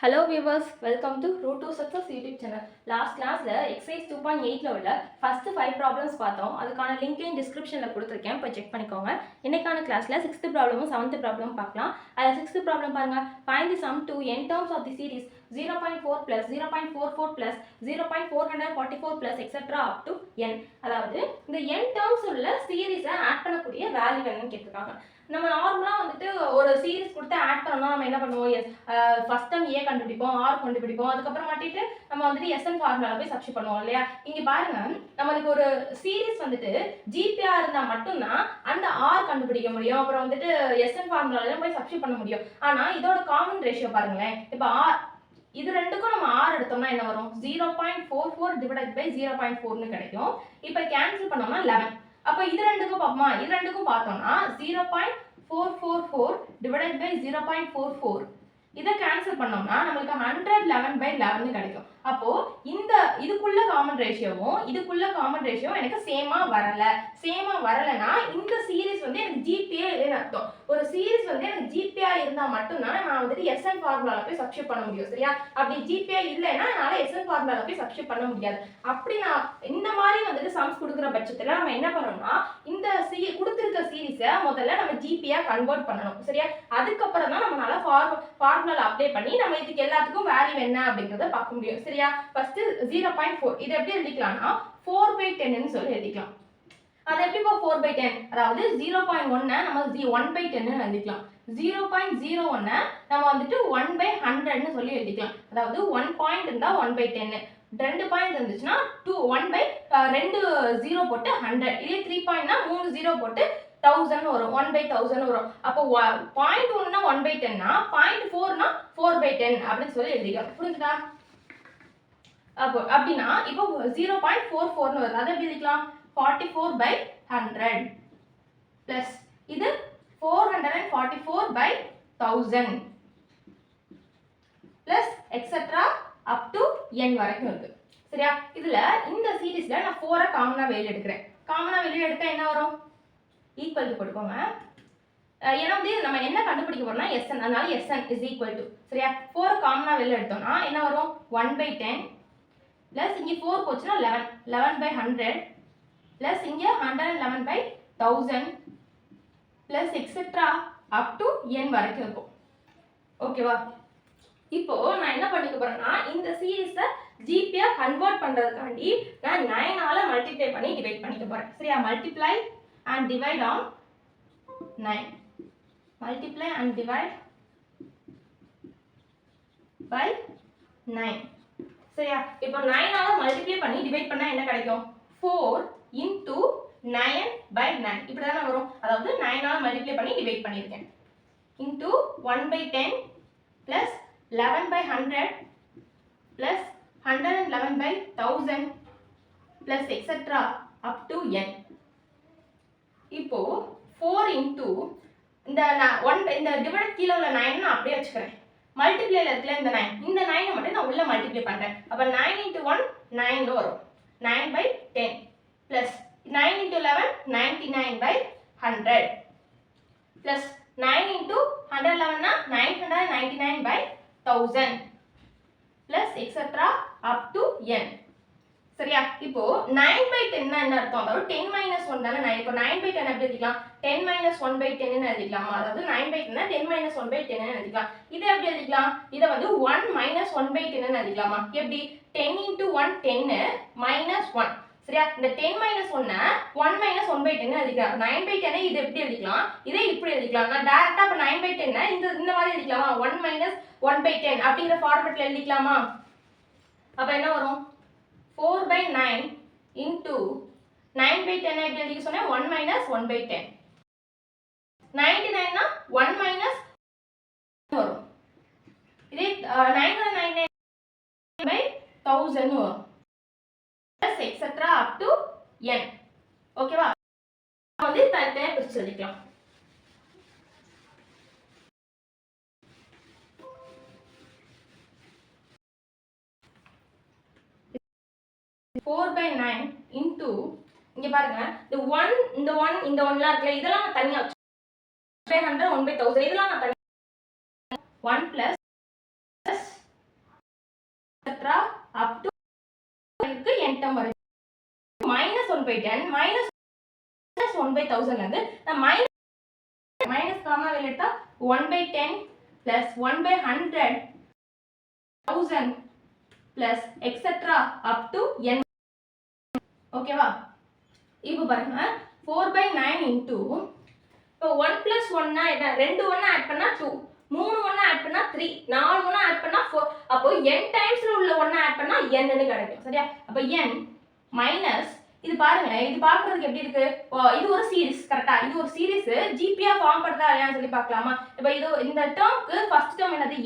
Hello viewers, welcome to Root to Success YouTube channel. Last class exercise 2.8 உள்ள first 5 problems பார்த்தோம். அதுக்கான link in descriptionல கொடுத்திருக்கேன். போய் check பண்ணிக்கோங்க. இன்னைக்கான கிளாஸ்ல 6th problem 7th problem பார்க்கலாம். அது 6th problem பாருங்க. Find the sum to n terms of the series 0.4 plus 0.44 plus 0.444 plus etc up to n. அதாவது இந்த n terms உள்ள series ஆட் பண்ணக்கூடிய வேல்யூ என்னன்னு கேட்டிருக்காங்க. நம்ம நார்மலா வந்துட்டு ஒரு சீரிஸ் கொடுத்து ஆட் பண்ணோம்னா நம்ம என்ன பண்ணுவோம், ஃபர்ஸ்ட் டைம் ஏ கண்டுபிடிப்போம், ஆர் கண்டுபிடிப்போம், அதுக்கப்புறம் மாட்டிட்டு நம்ம வந்துட்டு எஸ்என் ஃபார்முலால போய் சப்ஸ்டிட் பண்ணுவோம் இல்லையா. இங்க பாருங்க, நம்மளுக்கு ஒரு சீரிஸ் வந்துட்டு ஜிபிஆ இருந்தா மட்டும்தான் அந்த ஆர் கண்டுபிடிக்க முடியும், அப்புறம் வந்துட்டு எஸ்என் ஃபார்முலால போய் சப்ஸ்டிட் பண்ண முடியும். ஆனா இதோட காமன் ரேஷியோ பாருங்களேன். இப்போ ஆர் இது ரெண்டுக்கும் நம்ம ஆர் எடுத்தோம்னா என்ன வரும், 0.44 டிவைடட் பை 0.4ன்னு கிடைக்கும். இப்போ கேன்சல் பண்ணோம்னா 11. அப்ப இது ரெண்டுக்கும் பாப்போமா, இது ரெண்டுக்கும் பார்த்தோம்னா 0.444 டிவைடட் பை 0.44 இதை கேன்சல் பண்ணோம்னா நமக்கு 111/11 கிடைக்கும். அப்போ இந்த இதுக்குள்ள காமன் ரேஷியோவும் இதுக்குள்ள காமன் ரேஷியோவும் எனக்கு சேமா வரலனா இந்த சீரிஸ் வந்து எனக்கு ஜிபிஏ இல்லைன்னு அர்த்தம். ஒரு சீரிஸ் வந்து எனக்கு ஜிபிஏ இருந்தா மட்டும்தான் நான் வந்துட்டு எஸ்என் ஃபார்முலால போய் சப்ஸ்டிட் பண்ண முடியும், சரியா? அப்படி ஜிபிஏ இல்லைன்னா என்னால எஸ்என் ஃபார்முலால போய் சப்ஸ்டிட் பண்ண முடியாது. அப்படி நான் இந்த மாதிரி வந்துட்டு சம்ஸ் கொடுக்குற பட்சத்துல நம்ம என்ன பண்ணணும்னா இந்த கொடுத்திருக்க சீரிஸை முதல்ல நம்ம ஜிபிஏ கன்வெர்ட் பண்ணணும், சரியா? அதுக்கப்புறம் தான் நம்மளால ஃபார்முலால அப்ளை பண்ணி நம்ம இதுக்கு எல்லாத்துக்கும் வேல்யூ என்ன அப்படிங்கறத பார்க்க முடியும், சரியா? ஃபர்ஸ்ட் 0.4 இது எப்படி எழுதிக்கலாம்னா 4/10 ன்னு சொல்லி எழுதிக்கலாம். அது எப்படி 4/10, அதாவது 0.1 நம்ம 1/10 ன்னு எழுதிக்கலாம். 0.01 நம்ம வந்துட்டு 1/100 ன்னு சொல்லி எழுதிக்கலாம். அதாவது 1 பாயிண்ட் இருந்தா 1/10, 2 பாயிண்ட் இருந்துச்சுன்னா 2 0 போட்டு 100, இதே 3 பாயிண்ட்னா 3 0 போட்டு 1000 வரும், 1/1000 வரும். அப்போ 0.1னா 1/10னா 0.4னா 4/10 அப்படின்னு சொல்லி எழுதிக்கலாம். புரிஞ்சுதா? அப்போ அப்படின்னா இப்போ 0.44ன்னு வருது. அதை எப்படி எழுதிக்கலாம், 44/100 பிளஸ் இது 444/1000 plus etcetera up to n வரைக்கும் இருக்கு, சரியா? இதுல இந்த சீரிஸ்ல நான் 4 காமனா வெளிய எடுக்கிறேன். காமனா வெளிய எடுத்தா என்ன வரும், ஈக்குவல் டு போட்டுக்கோங்க. ஏன்னா வந்து நம்ம என்ன கண்டுபிடிக்க போறோம்னா SN, அதனால SN இஸ் ஈக்குவல் டு, சரியா? 4 காமனா வெளிய எடுத்தோம்னா என்ன வரும், 1/10 பிளஸ் இங்க 4 போச்சுன்னா 11/100 பிளஸ் இங்க 111/1000 plus etcetera up to n வரைக்கும் இருக்கும், ஓகேவா? இப்போ நான் என்ன பண்ணிக்க போறேன்னா இந்த சீரிஸை ஜிபியா கன்வெர்ட் பண்றதுக்காண்டி நான் 9 ஆல மல்டிப்ளை பண்ணி டிவைட் பண்ணிக்க போறேன், சரியா? Multiply and divide on 9, multiply and divide by 9, சரியா? இப்போ 9 ஆல மல்டிப்ளை பண்ணி டிவைட் பண்ணா என்ன கிடைக்கும், 4 into 9/9 இப்படி தான வரும். அதாவது 9 ஆல மல்டிப்ளை பண்ணி டிவைட் பண்ணிருக்கேன் into 1/10 plus 11/100 plus 111/1000 plus etc up to n. இப்போ 4 into இந்த டிவைட் கீழ உள்ள 9 நான் அப்படியே வச்சுக்கிறேன். மல்டிப்ளைல இருக்குல இந்த 9, இந்த 9 மட்டும் நான் உள்ள மல்டிப்ளை பண்றேன். அப்ப 9 into 1 9 வரும், 9/10 plus 9 into 11 99/100 plus 9 into 111 னா 999/1000 plus etc up to n, சரியா? இப்போ 9/10 னா என்ன அர்த்தம், அதாவது 10 - 1 தானே. நான் இப்போ 9/10 எப்படி எழுதிக்கலாம், 10 - 1/10 ன்னு எழுதிக்கலாம். அதாவது 9/10 னா 10 - 1/10 ன்னு எழுதிக்கலாம். இதை எப்படி எழுதிக்கலாம், இதை வந்து 1 - 1/10 ன்னு எழுதிக்கலாமா? எப்படி, 10 into 1 10 minus 1, சரியா? இந்த 10 - 1 1 - 1/10 ன்னு எழுதிக்கலாம். 9/10 இது எப்படி எழுதிக்கலாம், இதை இப்படி எழுதிக்கலாம். நான் டைரக்டா அப்ப 9/10 இந்த மாதிரி எழுதிக்கலாமா, 1 - 1/10 அப்படிங்கிற ஃபார்மட்ல எழுதிக்கலாமா? அப்ப என்ன வரும், 4/9 into 9/10 எப்படி எழுதிக்க சொன்னேன், 1 - 1/10. 99 னா 1 minus வரும். இதே 999/1000 வரும். plus etc up to n, ஓகேவா? வந்து தனித்தனியா பிரிச்சு எழுதிக்கலாம். Four by 9 into இங்க பாருங்க, இந்த 1 இந்த 1லாம் இருக்குல, இதெல்லாம் நான் தனியா வச்சு 100 1/1000 இதெல்லாம் நான் தனியா 1 plus n term வருது. minus 1 by 10 minus 1 by 1000 வந்து minus காமனா வெளிய எடுத்தா 1 by 10 plus 1 by 100 1000 plus etc up to n. ஓகேவா? இப்போ பாருங்க 4 by 9 into இப்போ 1 plus 1 னா என்ன? 2 1 ஆட் பண்ணா 2, 3 1 ஆட் பண்ணா 3, 4 1 ஆட் பண்ணா 4. அப்போ n டைம்ஸ்ல உள்ள 1 ஆட் பண்ணா n ன்னு கிடைக்கும். சரியா? அப்போ n minus இது பாருங்க, இது பார்க்கிறதுக்கு எப்படி இருக்கு? இது ஒரு சீரிஸ், கரெக்ட்டா? இது ஒரு சீரிஸ் ஜிபியா ஃபார்ம் பண்றதா இல்லையான்னு சொல்லி பார்க்கலாமா? இப்போ இது இந்த டேர்ம்க்கு ஃபர்ஸ்ட் டேர்ம் என்னது?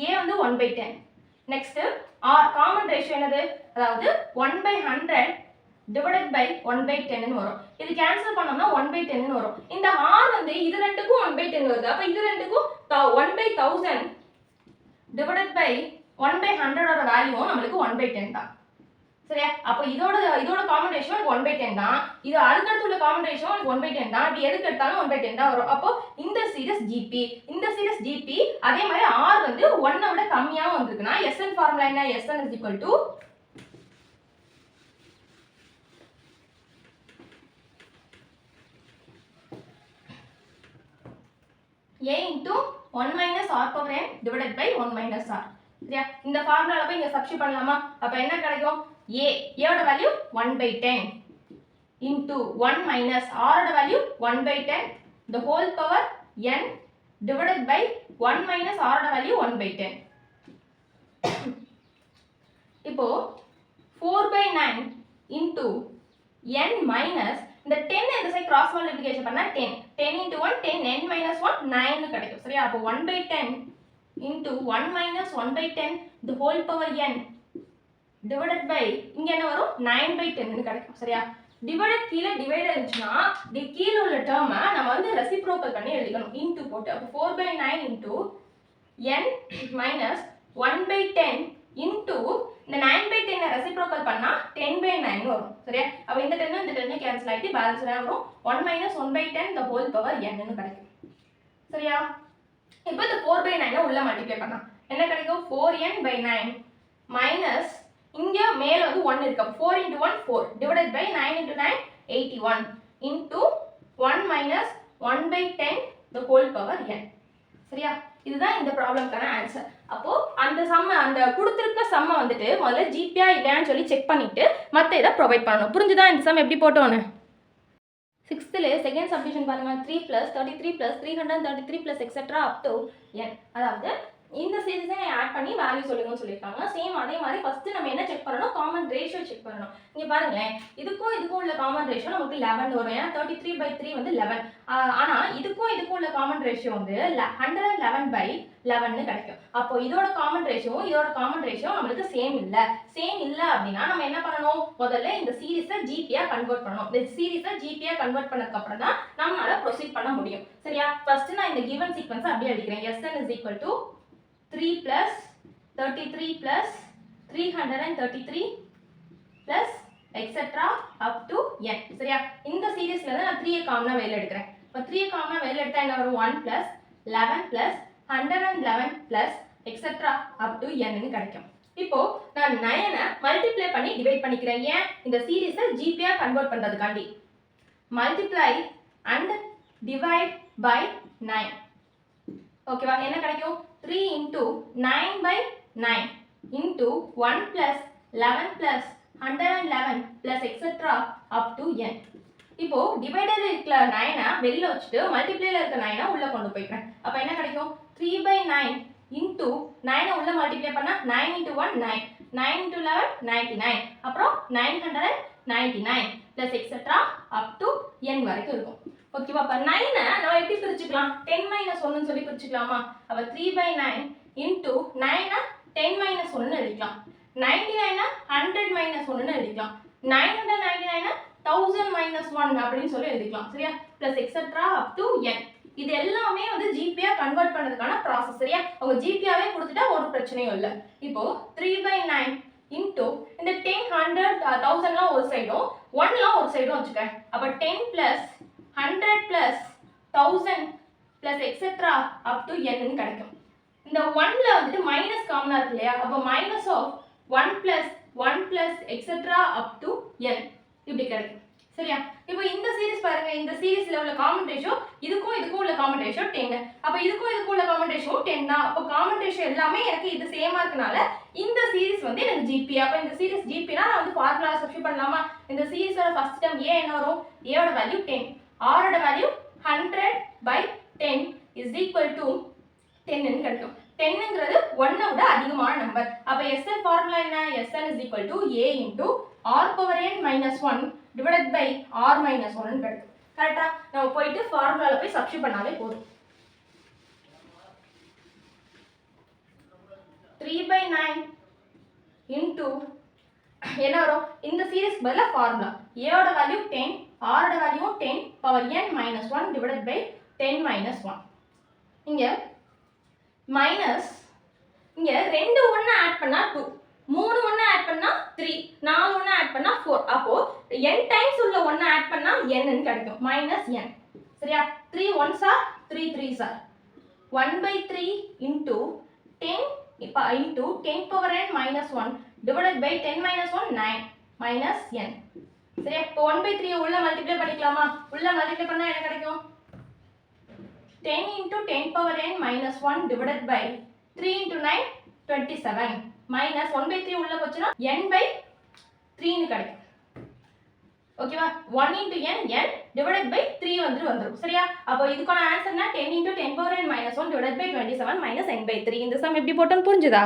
a வந்து 1 by 10. Next r common ratio என்னது? அதாவது 1 by 100 divided by 1 by 10 ன்னு வரும். இது கேன்சல் பண்ணோம்னா 1 by 10 ன்னு வரும். இந்த r வந்து இது ரெண்டுக்கும் 1 by 10 வருது. அப்ப இது ரெண்டுக்கும் 1 by 1000 divided by 1 by 100 ஓட வேல்யூ நமக்கு 1 by 10 தான். சரியா? அப்ப இதோட காமன் ரேஷியோ எனக்கு 1 by 10 தான். இது அடுத்து உள்ள காமன் ரேஷியோ எனக்கு 1 by 10 தான். அப்படி எதுக்கு எடுத்தாலும் 1 by 10 தான் வரும். அப்போ இந்த சீரிஸ் GP, இந்த சீரிஸ் GP, அதே மாதிரி R வந்து 1 விட கம்மியாவும் வந்திருக்குனா SN ஃபார்முலா என்ன? SN is equal to A into 1 minus R power n divided by 1 minus R. சரியா? இந்த ஃபார்முலால போய் இங்க சப்ஸ்டிட்யூட் பண்ணலாமா? அப்ப என்ன கிடைக்கும்? A ஓட value 1 by 10 into 1 minus R ஓட value 1 by 10 the whole power n divided by 1 minus R ஓட வேல்யூ 1 by 10. இப்போ 4 by 9 into n minus இந்த 10 இந்த சைடு கிராஸ் மல்டிப்ளிகேஷன் பண்ணா 10 into 1 10 n minus 1 9 னு கிடைக்கும். சரியா? அப்போ 1 by 10 into 1 minus 1 by 10 the whole power n divided by இங்க என்ன வரும்? 9 by 10 னு கிடைக்கும். சரியா? டிவைடட் கீழ டிவைடர் இருந்துச்சுனா கீழ உள்ள டேர்மை நம்ம வந்து ரெசிப்ரோக்கல் பண்ணி எழுதிக்கணும். இன்டு போட்டு அப்போ 4 by 9 into n minus 1 by 10 into இந்த 9 by 10 ரெசிப்ரோக்கல் பண்ணா 10 by 9 வரும். சரியா? அப்ப இந்த 10 இந்த 10 கேன்சல் ஆயிட்டு பேலன்ஸ் என்ன வரும்? 1 minus 1 by 10 the whole power n னு கிடைக்கும். சரியா? இப்போ இந்த 4 by 9 உள்ள மல்டிப்ளை பண்ணா என்ன கிடைக்கும்? 4n by 9 minus இங்க மேல வந்து 1 இருக்கு. 4 into 1 4 divided by 9 into 9 81 into 1 minus 1 by 10 the whole power n. சரியா? இதுதான் இந்த ப்ராப்ளம்க்கான ஆன்சர். அப்போ அந்த அந்த கொடுத்திருக்க சம்ம வந்துட்டு முதல்ல ஜிபியா இல்லையான்னு சொல்லி செக் பண்ணிட்டு மற்ற இதை ப்ரொவைட் பண்ணணும். புரிஞ்சுதா இந்த சம் எப்படி போட்டோன்னு? 6th செகண்ட் சப்டிவிஷன் பாருங்க. 3 plus 33 plus 333 plus etc up to n. அதாவது இந்த சீரிஸை ஆட் பண்ணி வேல்யூ சொல்லுங்கன்னு சொல்லியிருக்காங்க. சேம் அதே மாதிரி ஃபர்ஸ்ட் நம்ம என்ன செக் பண்ணணும்? காமன் ரேஷியோ செக் பண்ணணும். இங்கே பாருங்களேன், இதுக்கும் உள்ள காமன் ரேஷியோ நமக்கு 11 வரும். ஏன்னா 33 by 3 வந்து 11. ஆனால் இதுக்கும் உள்ள காமன் ரேஷியோ வந்து 111 by 11 கிடைக்கும். அப்போ இதோட காமன் ரேஷியோ நம்மளுக்கு சேம் இல்லை அப்படின்னா நம்ம என்ன பண்ணணும்? முதல்ல இந்த சீரிஸை ஜிபியா கன்வெர்ட் பண்ணணும். இந்த சீரிஸை ஜிபியா கன்வெர்ட் பண்ணதுக்கு அப்புறம் தான் நம்மளால ப்ரொசீட் பண்ண முடியும். சரியா? ஃபர்ஸ்ட் நான் இந்த கிவன் சீக்வன்ஸ் அப்படியே அடிக்கிறேன். SN is equal to 3 plus 33 plus 333 plus etc up to n. சரியா? இந்த சீரிஸ்ல இருந்து நான் 3 காமனா வெளிய எடுக்கிறேன். அப்ப 3 காமனா வெளிய எடுத்தா என்ன வரும்? 1 plus 11 plus 111 plus etc up to n ன்னு கிடைக்கும். இப்போ நான் 9 மல்டிப்ளை பண்ணி டிவைட் பண்ணிக்கிறேன். ஏன்? இந்த சீரிஸை ஜிபியா கன்வெர்ட் பண்றதுக்காண்டி. Multiply and divide by 9. ஓகேவா? என்ன கிடைக்கும்? 3 into 9 by 9 into 1 plus 11 plus 111 plus etc up to n. இப்போ டிவைடர்ல இருக்கிற 9 வெளியில வச்சிட்டு மல்டிப்ளைல இருக்க 9 உள்ள கொண்டு போய்க்கிறேன். அப்ப என்ன கிடைக்கும்? 3 by 9 into 9 உள்ள மல்டிப்ளை பண்ணா 9 into 1 9 9 into 11 99 அப்புறம் 999 plus etc up to n வரைக்கும் இருக்கும். ஓகேவா? அப்ப 9 நம்ம எப்படி பிரிச்சுக்கலாம்? 10 minus 1 ன்னு சொல்லி பிரிச்சுக்கலாமா? அப்ப 3 by 9 into 9 10 minus 1 ன்னு எழுதிக்கலாம். 99 100 minus 1 ன்னு எழுதிக்கலாம். 999 1000 minus 1 அப்படின்னு சொல்லி எழுதிக்கலாம். சரியா? plus etc up to n. இது எல்லாமே வந்து ஜிபியா கன்வெர்ட் பண்ணதுக்கான ப்ராசஸ். சரியா? அவங்க ஜிபியாவே கொடுத்துட்டா ஒரு பிரச்சனையும் இல்லை. இப்போ 3 by 9 into இந்த 10 100 1000லாம் ஒரு சைடும் 1லாம் ஒரு சைடும் வச்சுக்கேன். அப்ப 10 plus 100 plus 1000 plus etc up to n ன்னு கிடைக்கும். இந்த 1ல வந்துட்டு மைனஸ் காமனா இருக்கு இல்லையா? அப்ப minus of 1 plus 1 plus etc. up to n இப்படி கிடைக்கும். சரியா? இப்போ இந்த சீரிஸ் பாருங்க, இந்த சீரிஸ்ல உள்ள காமன் ரேஷியோ இதுக்கும் உள்ள காமன் ரேஷியோ 10. அப்ப இதுக்கும் உள்ள காமன் ரேஷியோ 10 தான். அப்ப காமன் ரேஷியோ எல்லாமே எனக்கு இது சேமா இருக்கனால இந்த சீரிஸ் வந்து எனக்கு ஜிபி. அப்ப இந்த சீரிஸ் ஜிபினா நான் வந்து ஃபார்முலா சப்ஸ்டிட்யூட் பண்ணலாமா? இந்த சீரிஸோட ஃபர்ஸ்ட் டேர்ம் a என்ன வரும்? a ஓட வேல்யூ 10, r ஓட வேல்யூ 100/10 is equal to 10 ன்னு கிடைக்கும். 10ங்கிறது 1 விட அதிகமான நம்பர். அப்ப SN ஃபார்முலா என்ன? SN is equal to a into r power n minus 1 divided by r minus 1 ன்னு கிடைக்கும். கரெக்ட்டா? நம்ம போயிட்டு ஃபார்முலால போய் சப்ஸ்டிட்யூட் பண்ணாலே போதும். 3/9 into என்ன வரும்? இந்த சீரிஸ்க்கு பதிலா ஃபார்முலா a ஓட வேல்யூ 10, r ஓட value 10 power n minus 1 divided by 10 minus 1. இங்க மைனஸ் இங்க 2 1 ஆட் பண்ணா 2, 3 1 ஆட் பண்ணா 3, 4 1 ஆட் பண்ணா 4. அப்போ n டைம்ஸ் உள்ள 1 ஆட் பண்ணா n ன்னு கிடைக்கும். Minus n. சரியா? 3 1s are 3 3s are 1/3 into 10 into 10 power n minus 1 divided by 10 minus 1 9 minus n. சரியா? இப்போ 1/3 உள்ள மல்டிப்ளை பண்ணிக்கலாமா? உள்ள மல்டிப்ளை பண்ணா என்ன கிடைக்கும்? 10 into 10 power n minus 1 divided by 3 into 9 27 minus 1/3 உள்ள போச்சுனா n/3 ன்னு கிடைக்கும். ஓகேவா? 1 into n divided by 3 வந்துரும். சரியா? அப்போ இதுக்கான ஆன்சர்னா 10 into 10 power n minus 1 divided by 27 minus n/3. இந்த சம் எப்படி போட்டோம்னு புரிஞ்சுதா?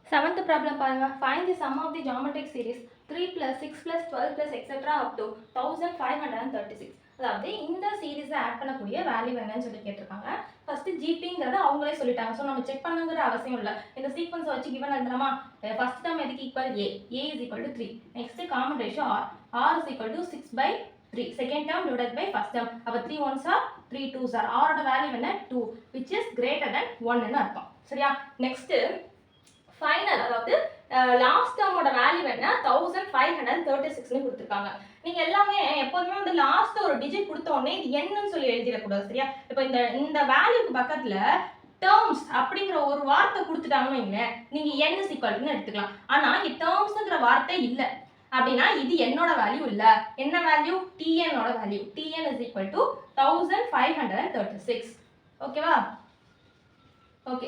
7th ப்ராப்ளம் பாருங்க. Find the sum of the geometric series 3 plus 6 plus 12 plus etc. up to 1536. அதாவது இந்த சீரிஸை ஆட் பண்ணக்கூடிய வேல்யூ என்னன்னு சொல்லி கேட்டிருக்காங்க. ஃபர்ஸ்ட் ஜிபிங்கிறத அவங்களே சொல்லிட்டாங்க. ஸோ நம்ம செக் பண்ணுங்கிற அவசியம் இல்லை. இந்த சீக்வன்ஸை வச்சு கிவன் எழுதலாமா? ஃபர்ஸ்ட் டேர்ம் எதுக்கு equal? a is equal to 3. Next common ratio r is equal to 6/3. Second term divided by first term. அப்போ 3 1s are 3 2s are. r ஓட வேல்யூ என்ன? 2 which is greater than 1 ன்னு அர்த்தம். சரியா? Next final, அதாவது last டேர்மோட value என்ன? 1536 ன்னு கொடுத்துருக்காங்க. நீங்க எல்லாமே எப்போதுமே வந்து லாஸ்ட் ஒரு டிஜிட் கொடுத்த உடனே இது என்னன்னு சொல்லி எழுதிடக்கூடாது. சரியா? இப்போ இந்த வேல்யூக்கு பக்கத்துல டேர்ம்ஸ் அப்படிங்கிற ஒரு வார்த்தை கொடுத்துட்டாங்கன்னு வைங்களேன், நீங்க n is equal to எடுத்துக்கலாம். ஆனா இங்க டேர்ம்ஸ்ங்கிற வார்த்தை இல்ல அப்படின்னா இது என்னோட வேல்யூ இல்ல. என்ன வேல்யூ? tn ஓட value. tn is equal to 1536. ஓகேவா? ஓகே,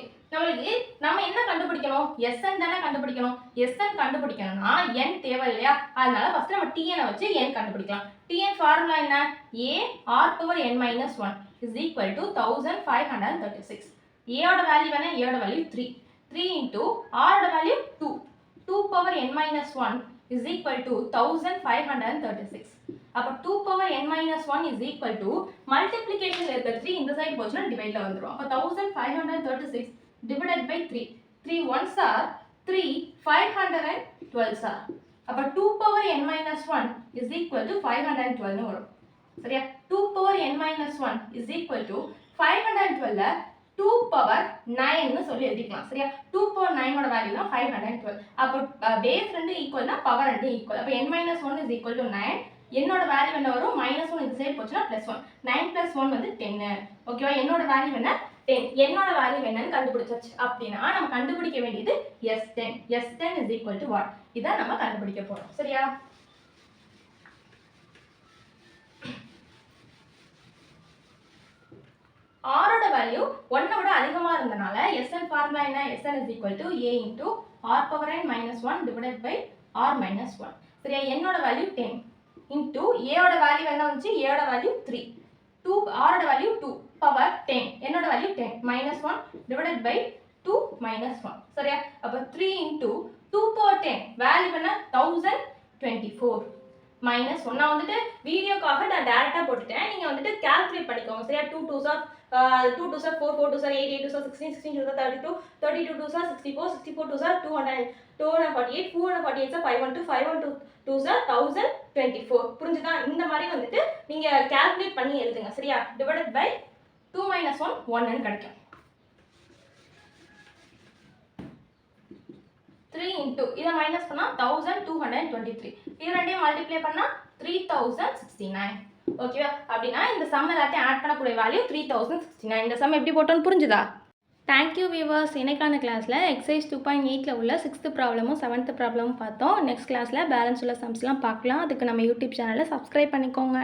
நம்ம என்ன கண்டுபிடிக்கணும்? SN தானே கண்டுபிடிக்கணும். SN கண்டுபிடிக்கணும்னா n தேவை இல்லையா? அதனால ஃபர்ஸ்ட் நம்ம tn வச்சு n கண்டுபிடிக்கலாம். tn ஃபார்முலா என்ன? a r power n minus 1 is equal to 1536. a ஓட வேல்யூ என்ன? a ஓட வேல்யூ 3. 3 into r ஓட value 2. 2 power n minus 1 is equal to 1536. அப்ப 2 power n minus 1 is equal to மல்டிப்ளிகேஷன்ல இருக்க 3 இந்த சைடு போச்சுனா டிவைட்ல வந்துரும். அப்ப 1536 divided by 3. 3 1s are 3, 512s are. அப்ப 2 power n minus 1 is equal to 512 ன்னு வரும். சரியா? 2 power n minus 1 is equal to 512 2 power 9 ன்னு சொல்லி எழுதிக்கலாம். சரியா? 2 power 9 ஓட வேல்யூ தான் 512. அப்ப பேஸ் ரெண்டு ஈக்குவல்னா பவர் ரெண்டு ஈக்குவல். அப்ப n minus 1 is equal to 9. என்னோட வேல்யூ என்ன வரும்? -1 இந்த சைடு போச்சுனா +1. 9 + 1 வந்து 10. ஓகேவா? என்னோட வேல்யூ என்ன? 10. என்னோட வேல்யூ என்னன்னு கண்டுபிடிச்சாச்சு. அப்படினா நம்ம கண்டுபிடிக்க வேண்டியது S10. S10 is equal to what? இத நம்ம கண்டுபிடிக்க போறோம். சரியா? r ஓட வேல்யூ 1 விட அதிகமா இருந்தனால Sn ஃபார்முலா என்ன? Sn is equal to a into r power n minus 1 divided by r minus 1. சரியா? n ஓட வேல்யூ 10 into a ஓட வேல்யூ என்ன வந்துச்சு? a ஓட வேல்யூ 3. 2 r ஓட வேல்யூ 2 பவர் 10. என்னோட value 10 minus 1 divided by 2 minus 1. சரியா? அப்ப 3 into 2 power 10 வேல்யூ என்ன? 1024 minus 1. நான் வந்துட்டு வீடியோக்காக நான் டைரக்டா போட்டுட்டேன். நீங்க வந்துட்டு கால்குலேட் பண்ணிக்கோங்க. சரியா? 2 2s are 2 2s are 4 4 2s are 8 8 2s are 16 16 2s are 32 32 2s are 64 64 2s are 200 248 448 are 512 512 2s are 1024. புரிஞ்சுதா? இந்த மாதிரி வந்துட்டு நீங்க கால்குலேட் பண்ணி எழுதுங்க. சரியா? divided by 2 minus 1 1 ன்னு கிடைக்கும். 3 into இத மைனஸ் பண்ணா 1223. இது ரெண்டையும் மல்டிப்ளை பண்ணா 3069. ஓகேவா? அப்படினா இந்த சம் எல்லாத்தையும் ஆட் பண்ணக்கூடிய வேல்யூ 3069. இந்த சம் எப்படி போட்டோம்னு புரிஞ்சுதா? Thank you viewers. இன்னைக்கான கிளாஸில் எக்ஸசைஸ் 2.8ல் உள்ள 6th ப்ராப்ளமும் 7th ப்ராப்ளமும் பார்த்தோம். நெக்ஸ்ட் கிளாஸில் பேலன்ஸ் உள்ள சம்ஸ்லாம் பார்க்கலாம். அதுக்கு நம்ம யூடியூப் சேனலை சப்ஸ்கிரைப் பண்ணிக்கோங்க.